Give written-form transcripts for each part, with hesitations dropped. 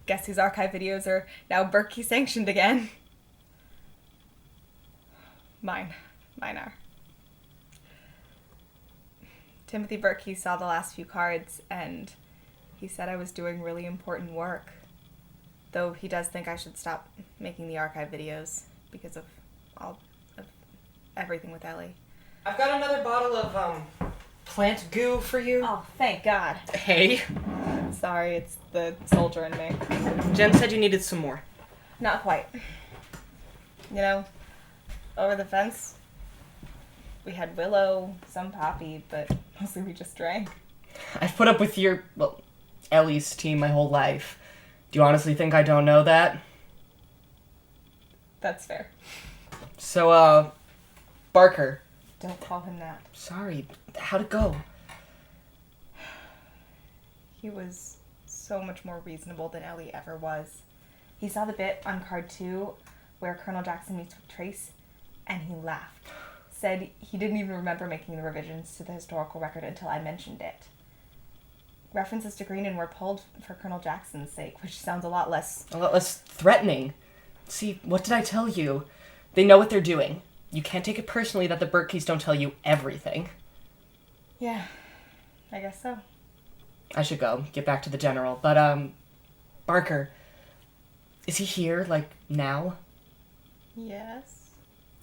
guess these archive videos are now Berkey sanctioned again. Mine are. Timothy Berkey saw the last few cards, and he said I was doing really important work. Though he does think I should stop making the archive videos because of everything with Ellie. I've got another bottle of, plant goo for you. Oh, thank God. Hey. Sorry, it's the soldier in me. Jen said you needed some more. Not quite. You know, over the fence, we had Willow, some Poppy, but mostly we just drank. I've put up with Ellie's team my whole life. Do you honestly think I don't know that? That's fair. So, Barker. Don't call him that. Sorry, how'd it go? He was so much more reasonable than Ellie ever was. He saw the bit on card 2 where Colonel Jackson meets with Trace, and he laughed. Said he didn't even remember making the revisions to the historical record until I mentioned it. References to Greenan were pulled for Colonel Jackson's sake, which sounds a lot less threatening. See, what did I tell you? They know what they're doing. You can't take it personally that the Berkeys don't tell you everything. Yeah, I guess so. I should go, get back to the general. But, Barker, is he here, now? Yes.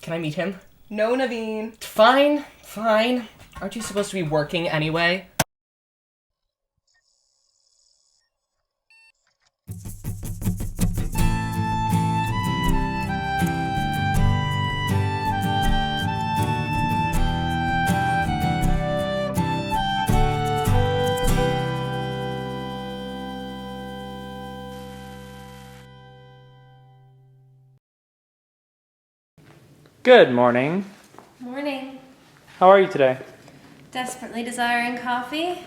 Can I meet him? No, Naveen. Fine. Aren't you supposed to be working anyway? Good morning. Morning. How are you today? Desperately desiring coffee.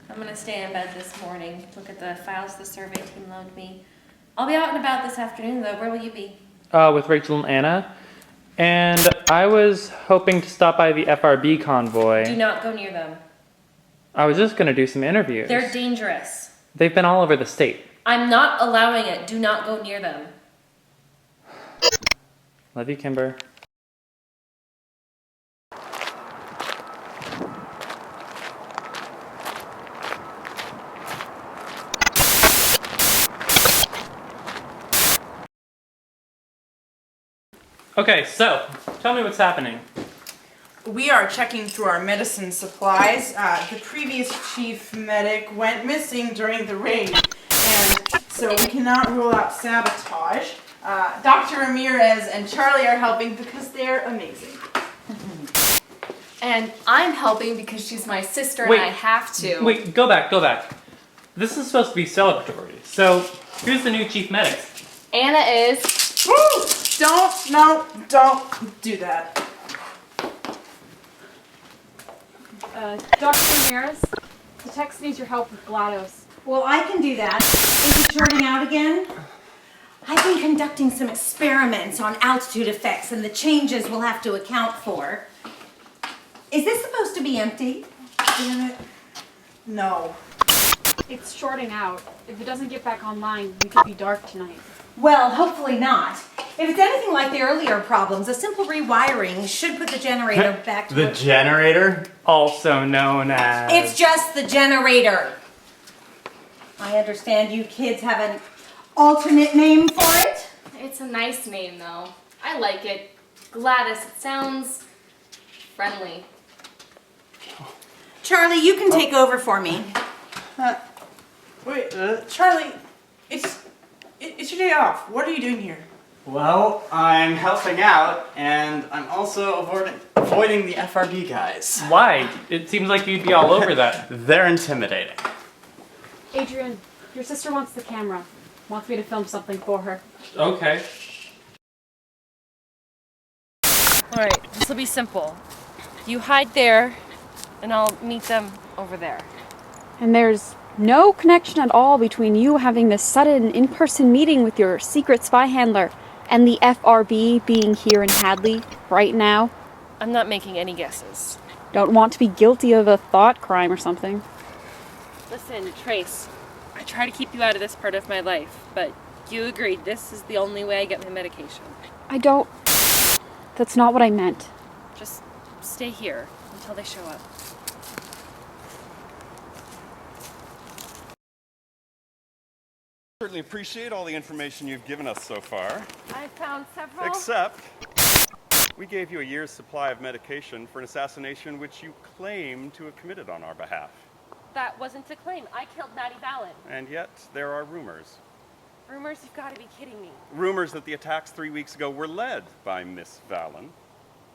I'm gonna stay in bed this morning, look at the files the survey team loaned me. I'll be out and about this afternoon though. Where will you be? With Rachel and Anna. And I was hoping to stop by the FRB convoy. Do not go near them. I was just gonna do some interviews. They're dangerous. They've been all over the state. I'm not allowing it. Do not go near them. Love you, Kimber. Okay, so, tell me what's happening. We are checking through our medicine supplies. The previous chief medic went missing during the raid, and so we cannot rule out sabotage. Dr. Ramirez and Charlie are helping because they're amazing. And I'm helping because she's my sister Wait. and I have to. Wait, go back. This is supposed to be celebratory. So, who's the new chief medic? Anna is. Woo! Don't do that. Dr. Ramirez, the text needs your help with GLaDOS. Well, I can do that. Is it shorting out again? I've been conducting some experiments on altitude effects and the changes we'll have to account for. Is this supposed to be empty? Damn it. No. It's shorting out. If it doesn't get back online, we could be dark tonight. Well, hopefully not. If it's anything like the earlier problems, a simple rewiring should put the generator back to The generator? Also known as... It's just the generator. I understand you kids have an alternate name for it? It's a nice name though. I like it. GLaDOS. It sounds friendly. Charlie, you can take over for me. Wait, Charlie, it's your day off. What are you doing here? Well, I'm helping out, and I'm also avoiding the FRB guys. Why? It seems like you'd be all over that. They're intimidating. Adrian, your sister wants the camera. Wants me to film something for her. Okay. Alright, this will be simple. You hide there, and I'll meet them over there. And there's no connection at all between you having this sudden in-person meeting with your secret spy handler and the FRB being here in Hadley right now? I'm not making any guesses. Don't want to be guilty of a thought crime or something. Listen, Trace, I try to keep you out of this part of my life, but you agreed this is the only way I get my medication. I don't... That's not what I meant. Just stay here until they show up. Certainly appreciate all the information you've given us so far. I found several... Except, we gave you a year's supply of medication for an assassination which you claim to have committed on our behalf. That wasn't a claim. I killed Maddie Vallon. And yet, there are rumors. Rumors? You've got to be kidding me. Rumors that the attacks 3 weeks ago were led by Miss Vallon.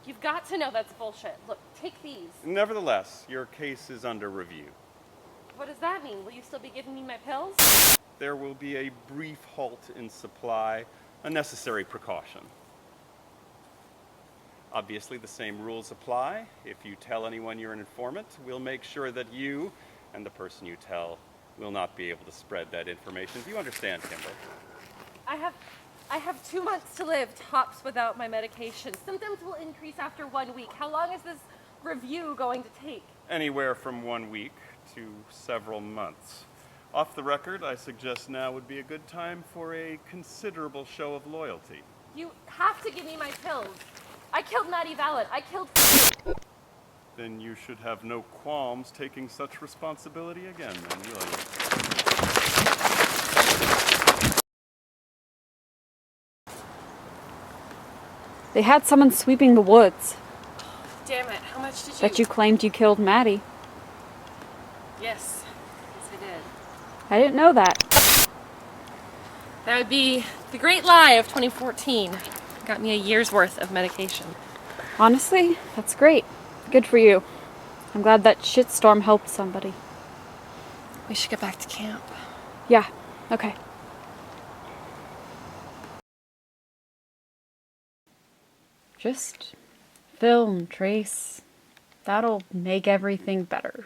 You've got to know that's bullshit. Look, take these. Nevertheless, your case is under review. What does that mean? Will you still be giving me my pills? There will be a brief halt in supply, a necessary precaution. Obviously, the same rules apply. If you tell anyone you're an informant, we'll make sure that you and the person you tell will not be able to spread that information. Do you understand, Kimber? I have 2 months to live, tops, without my medication. Symptoms will increase after 1 week. How long is this review going to take? Anywhere from 1 week to several months. Off the record, I suggest now would be a good time for a considerable show of loyalty. You have to give me my pills. I killed Maddie Vallon. I killed... Then you should have no qualms taking such responsibility again, then, will you? They had someone sweeping the woods. Damn it, how much did you... Bet you claimed you killed Maddie. Yes. Yes, I did. I didn't know that. That would be the great lie of 2014. Got me a year's worth of medication. Honestly, that's great. Good for you. I'm glad that shitstorm helped somebody. We should get back to camp. Yeah, okay. Just film, Trace. That'll make everything better.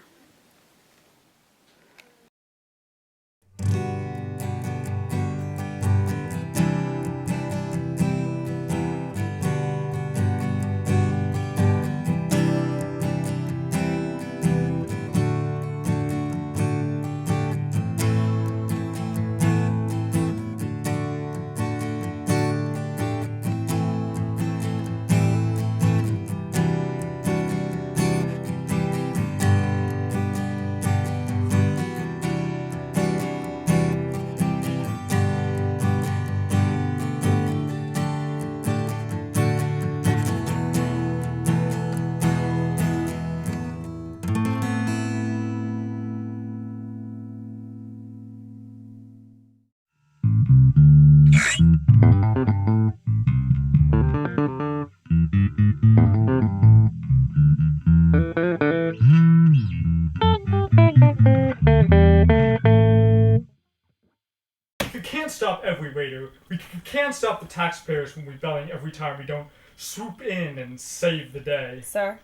We can't stop every raider. We can't stop the taxpayers from rebelling every time we don't swoop in and save the day. Sir?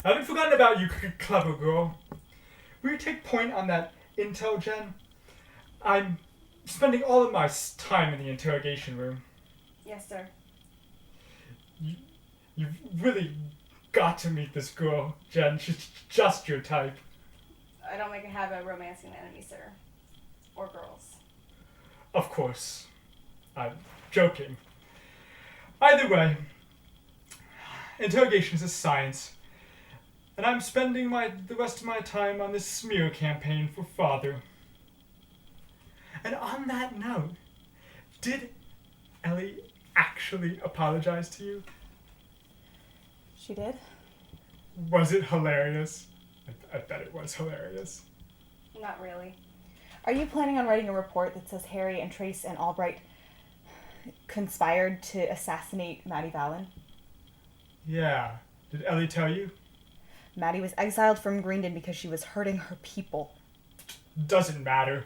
I haven't forgotten about you, clever girl. Will you take point on that intel gen? I'm spending all of my time in the interrogation room. Yes, sir. You've really got to meet this girl, Jen. She's just your type. I don't make a habit of romancing enemies, sir. Or girls. Of course. I'm joking. Either way, interrogation is a science, and I'm spending the rest of my time on this smear campaign for Father. And on that note, did Ellie actually apologize to you? She did? Was it hilarious? I bet it was hilarious. Not really. Are you planning on writing a report that says Harry and Trace and Albright conspired to assassinate Maddie Vallon? Yeah. Did Ellie tell you? Maddie was exiled from Greendon because she was hurting her people. Doesn't matter.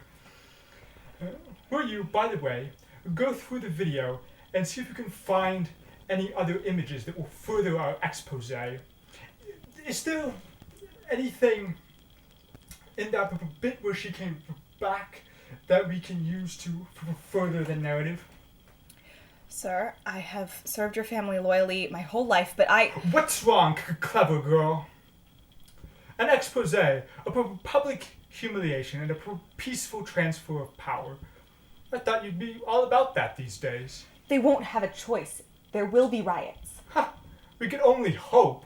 Will you, by the way, go through the video and see if you can find any other images that will further our expose? Is there anything in that bit where she came back that we can use to further the narrative? Sir, I have served your family loyally my whole life, but What's wrong, clever girl? An expose, a public humiliation, and a peaceful transfer of power. I thought you'd be all about that these days. They won't have a choice. There will be riots. Ha! We can only hope.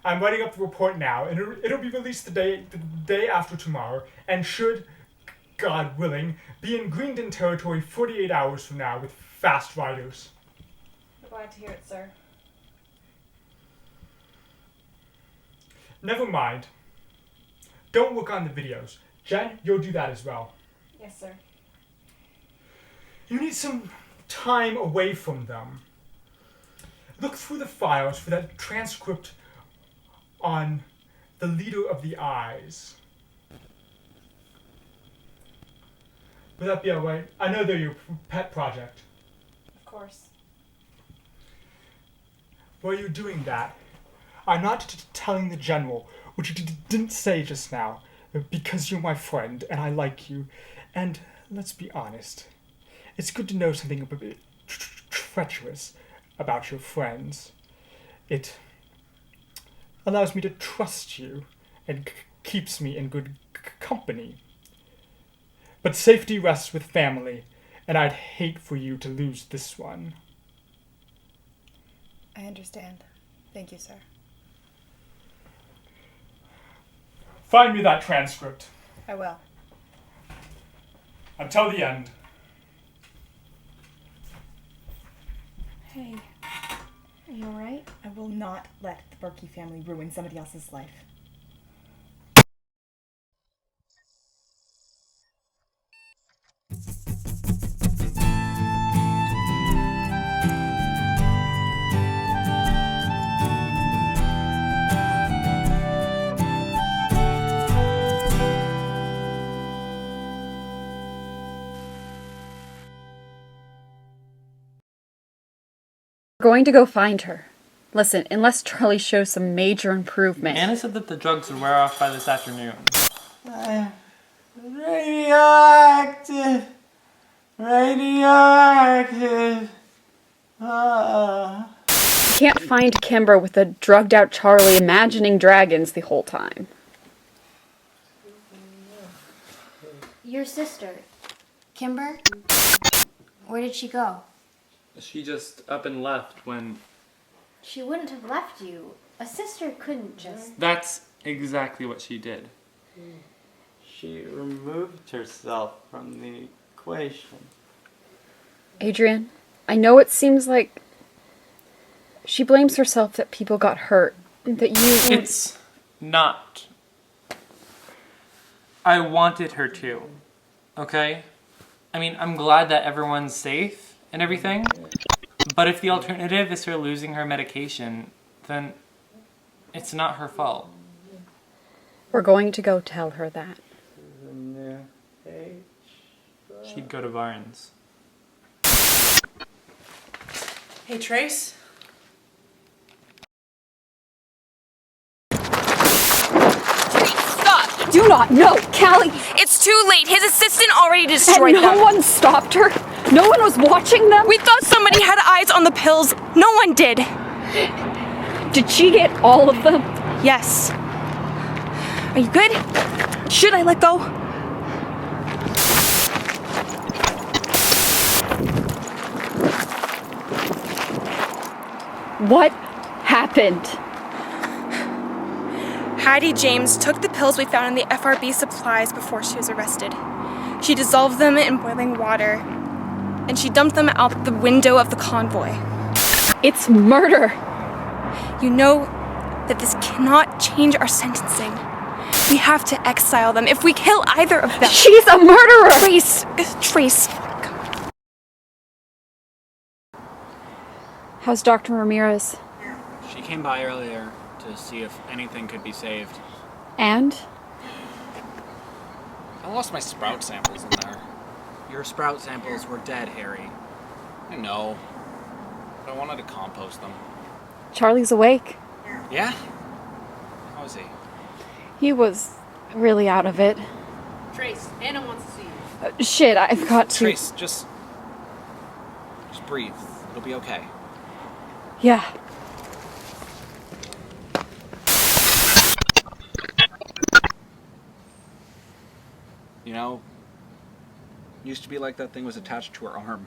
I'm writing up the report now, and it'll be released the day after tomorrow, and should, God willing, be in Greenden territory 48 hours from now with fast riders. I'm glad to hear it, sir. Never mind. Don't look on the videos. Jen, you'll do that as well. Yes, sir. You need some time away from them. Look through the files for that transcript on the leader of the Eyes. Would that be alright? I know they're your pet project. Of course. While you're doing that, I'm not telling the general, which you didn't say just now, because you're my friend and I like you. And let's be honest, it's good to know something a bit treacherous about your friends. It allows me to trust you and keeps me in good company. But safety rests with family, and I'd hate for you to lose this one. I understand. Thank you, sir. Find me that transcript. I will. Until the end. Hey, are you alright? I will not let the Berkey family ruin somebody else's life. We're going to go find her. Listen, unless Charlie shows some major improvement. Anna said that the drugs would wear off by this afternoon. Radioactive. Radioactive. You can't find Kimber with a drugged out Charlie imagining dragons the whole time. Your sister, Kimber? Where did she go? She just up and left when... She wouldn't have left you. A sister couldn't just... That's exactly what she did. She removed herself from the equation. Adrian, I know it seems like she blames herself that people got hurt, that you... It's not. I wanted her to, okay? I mean, I'm glad that everyone's safe and everything, but if the alternative is her losing her medication, then it's not her fault. We're going to go tell her that. She'd go to Barnes. Hey, Trace? Stop! Do not! No! Callie! It's too late. His assistant already destroyed them. And no one stopped her? No one was watching them? We thought somebody had eyes on the pills. No one did. Did she get all of them? Yes. Are you good? Should I let go? What happened? Hattie James took the pills we found in the FRB supplies before she was arrested. She dissolved them in boiling water, and she dumped them out the window of the convoy. It's murder! You know that this cannot change our sentencing. We have to exile them if we kill either of them. She's a murderer! Trace. How's Dr. Ramirez? She came by earlier to see if anything could be saved. And? I lost my sprout samples in there. Your sprout samples were dead, Harry. I know. But I wanted to compost them. Charlie's awake. Yeah? How is he? He was really out of it. Trace, Anna wants to see you. Shit, I've got to... Trace, just breathe. It'll be okay. Yeah. You know, used to be like that thing was attached to her arm.